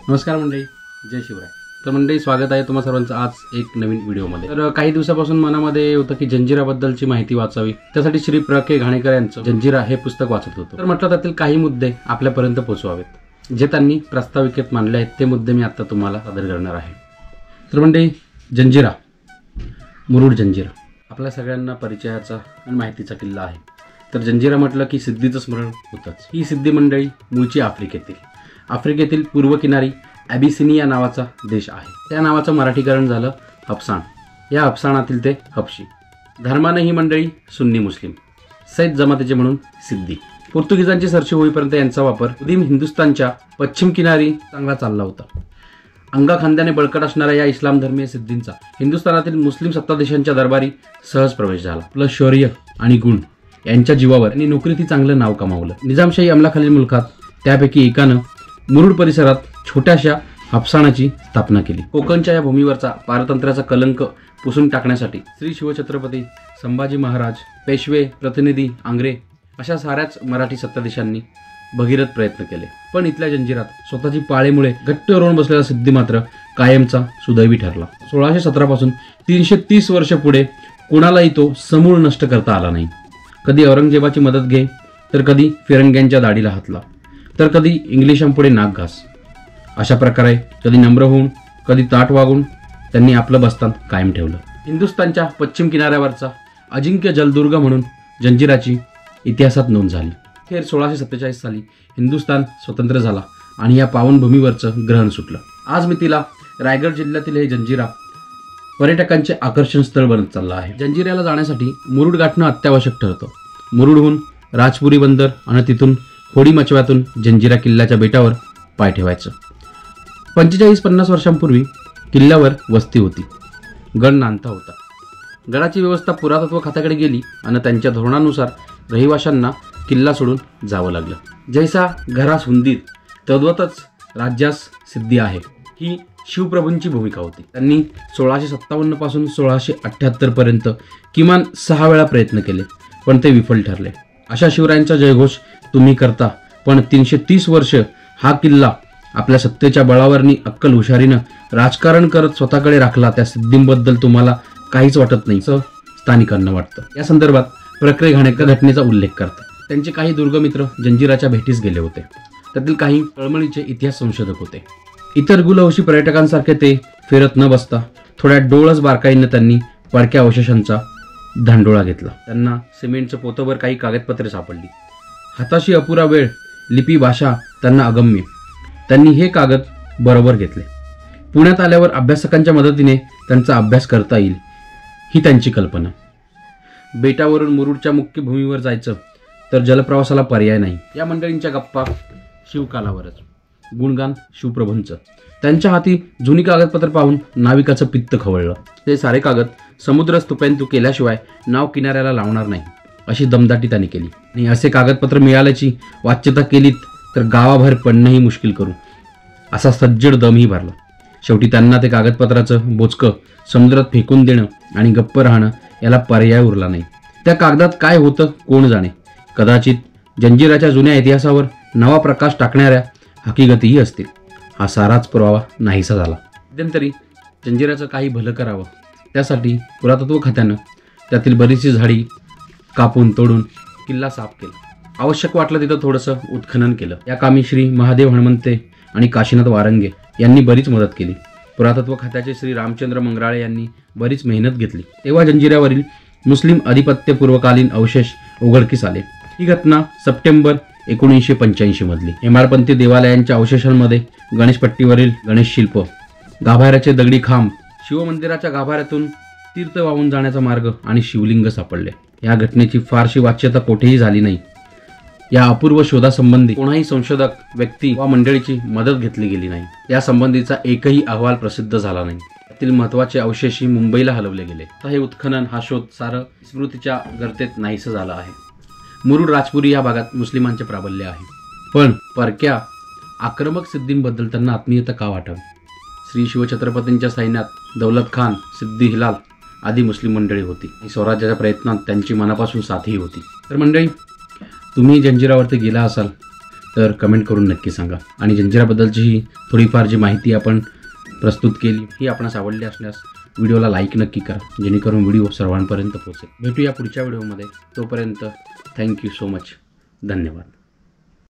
नमस्कार मंडळी, जय शिवराय. तर मंडळी, स्वागत आहे तुम्हा सर्वांचं आज एक नवीन व्हिडिओमध्ये. तर काही दिवसापासून मनामध्ये होतं की जंजिराबद्दलची माहिती वाचावी. त्यासाठी श्री प्र के घाणेकर यांचं जंजिरा हे पुस्तक वाचत होतो. तर म्हटलं त्यातील काही मुद्दे आपल्यापर्यंत पोहोचवावेत. जे त्यांनी प्रास्ताविकेत मांडले आहेत ते मुद्दे मी आता तुम्हाला सादर करणार आहे. तर मंडळी, जंजिरा, मुरुड जंजिरा आपल्या सगळ्यांना परिचयाचा आणि माहितीचा किल्ला आहे. तर जंजिरा म्हटलं की सिद्धीचं स्मरण होतंच. ही सिद्धी मंडळी मूळची आफ्रिकेतील पूर्व किनारी ॲबिसिनिया नावाचा देश आहे. त्या नावाचं मराठीकरण झालं हबसाण. या हबसाणातील ते हबशी. धर्माने ही मंडळी सुन्नी मुस्लिम, सैद जमातीचे म्हणून सिद्धी. पोर्तुगीजांची सरशी होईपर्यंत यांचा वापर उदीम हिंदुस्थानच्या पश्चिम किनारी चांगला चालला होता. अंगाखांद्याने बळकट असणाऱ्या या इस्लाम धर्मीय सिद्धींचा हिंदुस्थानातील मुस्लिम सत्ताधीशांच्या दरबारी सहज प्रवेश झाला. आपलं शौर्य आणि गुण यांच्या जीवावर त्यांनी नोकरीत चांगलं नाव कमावलं. निजामशाही अंमलाखालील मुलखात त्यापैकी एकानं मुरुड परिसरात छोट्याशा हबसाणाची स्थापना केली. कोकणच्या या भूमीवरचा पारतंत्र्याचा कलंक पुसून टाकण्यासाठी श्री शिवछत्रपती संभाजी महाराज, पेशवे, प्रतिनिधी, आंग्रे अशा साऱ्याच मराठी सत्ताधीशांनी भगीरथ प्रयत्न केले. पण इथल्या जंजिरात स्वतःची पाळेमुळे घट्ट रोवून बसलेला सिद्धी मात्र कायमचा सुदैवी ठरला. 1617 पासून 330 वर्ष पुढे कोणालाही तो समूळ नष्ट करता आला नाही. कधी औरंगजेबाची मदत घे, तर कधी फिरंग्यांच्या दाढीला हातला, तर कधी इंग्लिशांपुढे नाक घास. अशा प्रकारे कधी नम्र होऊन, कधी ताट वागून त्यांनी आपलं बस्तान कायम ठेवलं. हिंदुस्थानच्या पश्चिम किनाऱ्यावरचा अजिंक्य जलदुर्ग म्हणून जंजिराची इतिहासात नोंद झाली. अखेर 1647 साली हिंदुस्थान स्वतंत्र झाला आणि या पावनभूमीवरचं ग्रहण सुटलं. आज मितीला रायगड जिल्ह्यातील हे जंजिरा पर्यटकांचे आकर्षण स्थळ बनत चाललं आहे. जंजिऱ्याला जाण्यासाठी मुरुड गाठणं अत्यावश्यक ठरतं. मुरुडहून राजपुरी बंदर आणि तिथून होडी मचव्यातून जंजिरा किल्ल्याच्या बेटावर पाय ठेवायचं. 45-50 वर्षांपूर्वी किल्ल्यावर वस्ती होती. गड नांदता होता. गडाची व्यवस्था पुरातत्व खात्याकडे गेली आणि त्यांच्या धोरणानुसार रहिवाशांना किल्ला सोडून जावं लागलं. जैसा घरास हुंदीर तद्वतच राज्यास सिद्धी आहे, ही शिवप्रभूंची भूमिका होती. त्यांनी 1657 पासून 1678 पर्यंत किमान 6 वेळा प्रयत्न केले, पण ते विफल ठरले. अशा शिवरायांचा जयघोष तुम्ही करता, पण 330 वर्ष हा किल्ला आपल्या सत्तेच्या बळावरनी अक्कल हुशारीनं राजकारण करत स्वतःकडे राखला. त्या सिद्धींबद्दल तुम्हाला काहीच वाटत नाही असं स्थानिकांना वाटतं. या संदर्भात प्रकरे घाणेकर घटनेचा उल्लेख करतात. त्यांचे काही दुर्गमित्र जंजिराच्या भेटीस गेले होते. त्यातील काही तळमळीचे इतिहास संशोधक होते. इतर गुलहौशी पर्यटकांसारखे ते फिरत न बसता थोड्या डोळस बारकाईनं त्यांनी पडक्या अवशेषांचा धांडोळा घेतला. त्यांना सिमेंटचं पोतभर काही कागदपत्रे सापडली. हाताशी अपुरा वेळ, लिपी, भाषा त्यांना अगम्य. त्यांनी हे कागद बरोबर घेतले. पुण्यात आल्यावर अभ्यासकांच्या मदतीने त्यांचा अभ्यास करता येईल ही त्यांची कल्पना. बेटावरून मुरुडच्या मुख्य भूमीवर जायचं तर जलप्रवासाला पर्याय नाही. या मंडळींच्या गप्पा शिवकालावरच, गुणगान शिवप्रभूंचं. त्यांच्या हाती जुनी कागदपत्र पाहून नाविकाचं पित्त खवळलं. ते सारे कागद समुद्र स्तुपेंतू केल्याशिवाय नाव किनाऱ्याला लावणार नाही अशी दमदाटी त्यांनी केली. आणि असे कागदपत्र मिळाल्याची वाच्यता केलीत तर गावाबाहेर पडणंही मुश्किल करू असा सज्जड दमही भरला. शेवटी त्यांना ते कागदपत्राचं बोचकं समुद्रात फेकून देणं आणि गप्प राहणं याला पर्याय उरला नाही. त्या कागदात काय होतं कोण जाणे. कदाचित जंजिराच्या जुन्या इतिहासावर नवा प्रकाश टाकणाऱ्या हकीकतीही असतील. हा साराच पुरावा नाहीसा झाला. मध्यंतरी जंजिराचं काही भलं करावं त्यासाठी पुरातत्व खात्यानं त्यातील बरीचशी झाडी कापून तोडून किल्ला साफ केला. आवश्यक वाटलं तिथं थोडंसं उत्खनन केलं. या कामी श्री महादेव हणमंते आणि काशीनाथ वारंगे यांनी बरीच मदत केली. पुरातत्व खात्याचे श्री रामचंद्र मंगराळे यांनी बरीच मेहनत घेतली. तेव्हा जंजिऱ्यावरील मुस्लिम आधिपत्य पूर्वकालीन अवशेष उघडकीस आले. ही घटना सप्टेंबर 1985 मधली. हेमाडपंथी देवालयांच्या अवशेषांमध्ये गणेशपट्टीवरील गणेश शिल्प, गाभाऱ्याचे दगडी खांब, शिवमंदिराच्या गाभाऱ्यातून तीर्थ वाहून जाण्याचा मार्ग आणि शिवलिंग सापडले. या घटनेची फारशी वाच्यता कोठेही झाली नाही. या अपूर्व शोधासंबंधी कोणाही संशोधक व्यक्ती वा मंडळीची मदत घेतली गेली नाही. या संबंधीचा एकही अहवाल प्रसिद्ध झाला नाही. त्यातील महत्त्वाचे अवशेषही मुंबईला हलवले गेले. आता हे उत्खनन, हा शोध सारं स्मृतीच्या गर्तेत नाहीसं झालं आहे. मुरुड, राजपुरी या भागात मुस्लिमांचे प्राबल्य आहे, पण परक्या आक्रमक सिद्धींबद्दल त्यांना आत्मीयता का वाटावी. श्री शिवछत्रपतींच्या सैन्यात दौलत खान, सिद्दी हिलाल आदी मुस्लिम मंडळी होती. स्वराज्याच्या प्रयत्नात त्यांची मनापासून साथही होती. तर मंडळी, तुम्ही जंजिरावरती गेला असाल तर कमेंट करून नक्की सांगा. आणि जंजिराबद्दलची ही थोडीफार जी माहिती आपण प्रस्तुत केली ही आपणास आवडली असल्यास व्हिडिओला लाईक नक्की करा, जेणेकरून व्हिडिओ सर्वांपर्यंत पोहोचेल. भेटूया पुढच्या व्हिडिओमध्ये. तोपर्यंत थँक्यू सो मच. धन्यवाद.